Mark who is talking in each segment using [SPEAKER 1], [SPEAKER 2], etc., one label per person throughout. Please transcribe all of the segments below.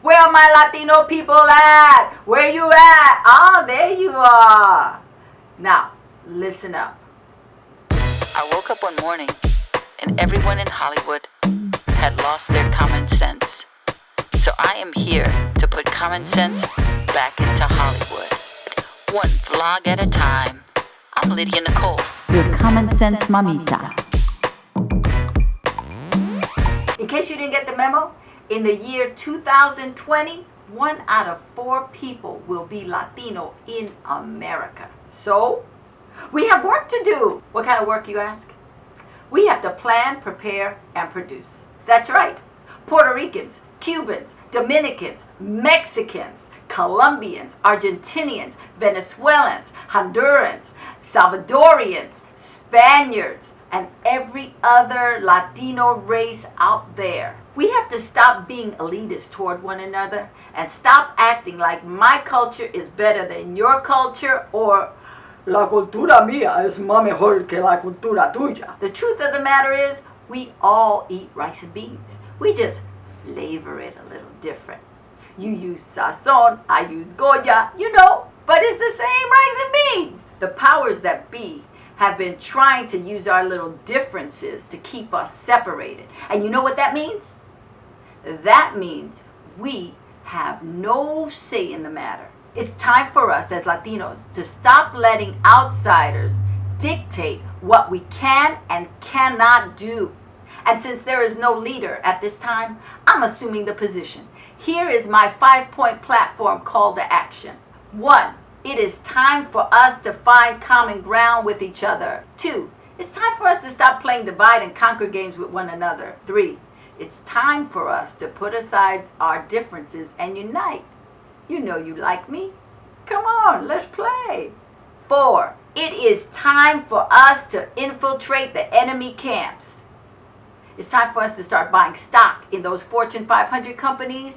[SPEAKER 1] Where are my Latino people at? Where you at? Oh, there you are. Now, listen up.
[SPEAKER 2] I woke up one morning and everyone in Hollywood had lost their common sense. So I am here to put common sense back into Hollywood. One vlog at a time. I'm Lydia Nicole,
[SPEAKER 3] your common sense mamita.
[SPEAKER 1] In case you didn't get the memo, in the year 2020, 1 out of 4 people will be Latino in America. So, we have work to do. What kind of work, you ask? We have to plan, prepare, and produce. That's right. Puerto Ricans, Cubans, Dominicans, Mexicans, Colombians, Argentinians, Venezuelans, Hondurans, Salvadorians, Spaniards, and every other Latino race out there. We have to stop being elitist toward one another and stop acting like my culture is better than your culture or la cultura mía es más mejor que la cultura tuya. The truth of the matter is we all eat rice and beans. We just flavor it a little different. You use sazon, I use Goya, but it's the same rice and beans. The powers that be have been trying to use our little differences to keep us separated. And you know what that means? That means we have no say in the matter. It's time for us as Latinos to stop letting outsiders dictate what we can and cannot do. And since there is no leader at this time, I'm assuming the position. Here is my 5-point platform call to action. 1. It is time for us to find common ground with each other. 2. It's time for us to stop playing divide and conquer games with one another. 3. It's time for us to put aside our differences and unite. You know you like me. Come on, let's play. 4. It is time for us to infiltrate the enemy camps. It's time for us to start buying stock in those Fortune 500 companies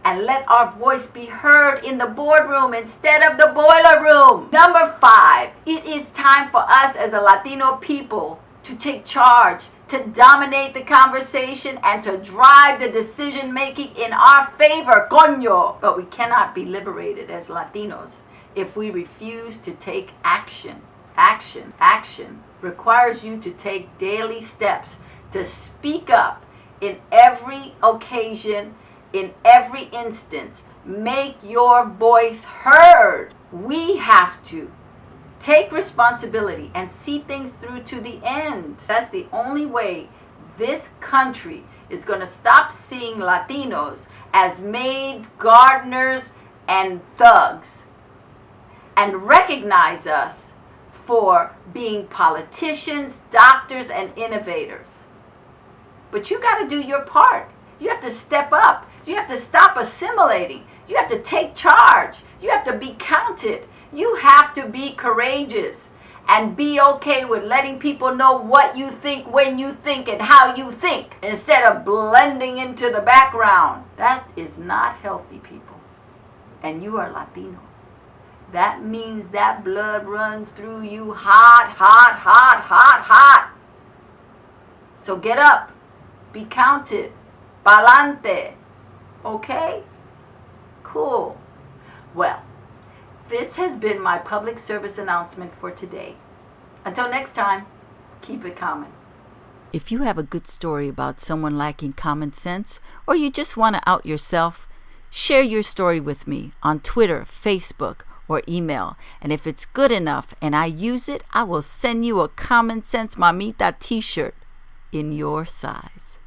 [SPEAKER 1] and let our voice be heard in the boardroom instead of the boiler room. Number 5, it is time for us as a Latino people to take charge, to dominate the conversation, and to drive the decision making in our favor, coño. But we cannot be liberated as Latinos if we refuse to take action. Action requires you to take daily steps to speak up in every occasion, in every instance. Make your voice heard. We have to take responsibility and see things through to the end. That's the only way this country is going to stop seeing Latinos as maids, gardeners, and thugs, and recognize us for being politicians, doctors, and innovators. But you got to do your part. You have to step up. You have to stop assimilating. You have to take charge. You have to be counted. You have to be courageous and be okay with letting people know what you think, when you think, and how you think, instead of blending into the background. That is not healthy, people. And you are Latino. That means that blood runs through you hot, hot, hot, hot, hot. So get up. Be counted. Pa'lante. Okay? Cool. Well, this has been my public service announcement for today. Until next time, keep it common.
[SPEAKER 3] If you have a good story about someone lacking common sense, or you just want to out yourself, share your story with me on Twitter, Facebook, or email. And if it's good enough and I use it, I will send you a Common Sense Mamita t-shirt in your size.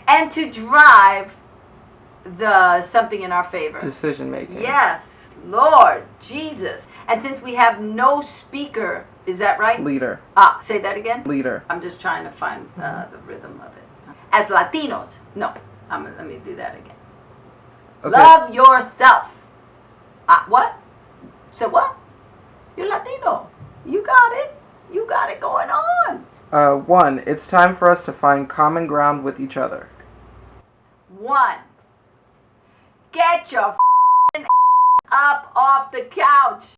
[SPEAKER 1] And to drive the something in our favor.
[SPEAKER 4] Decision making.
[SPEAKER 1] Yes, Lord Jesus. And since we have no speaker, is that right?
[SPEAKER 4] Leader.
[SPEAKER 1] Say that again?
[SPEAKER 4] Leader.
[SPEAKER 1] I'm just trying to find the rhythm of it. As Latinos, no. Let me do that again.
[SPEAKER 4] Okay.
[SPEAKER 1] Love yourself. What? So what? You're Latino. You got it. You got it going on.
[SPEAKER 4] 1. It's time for us to find common ground with each other.
[SPEAKER 1] 1. Get your up off the couch.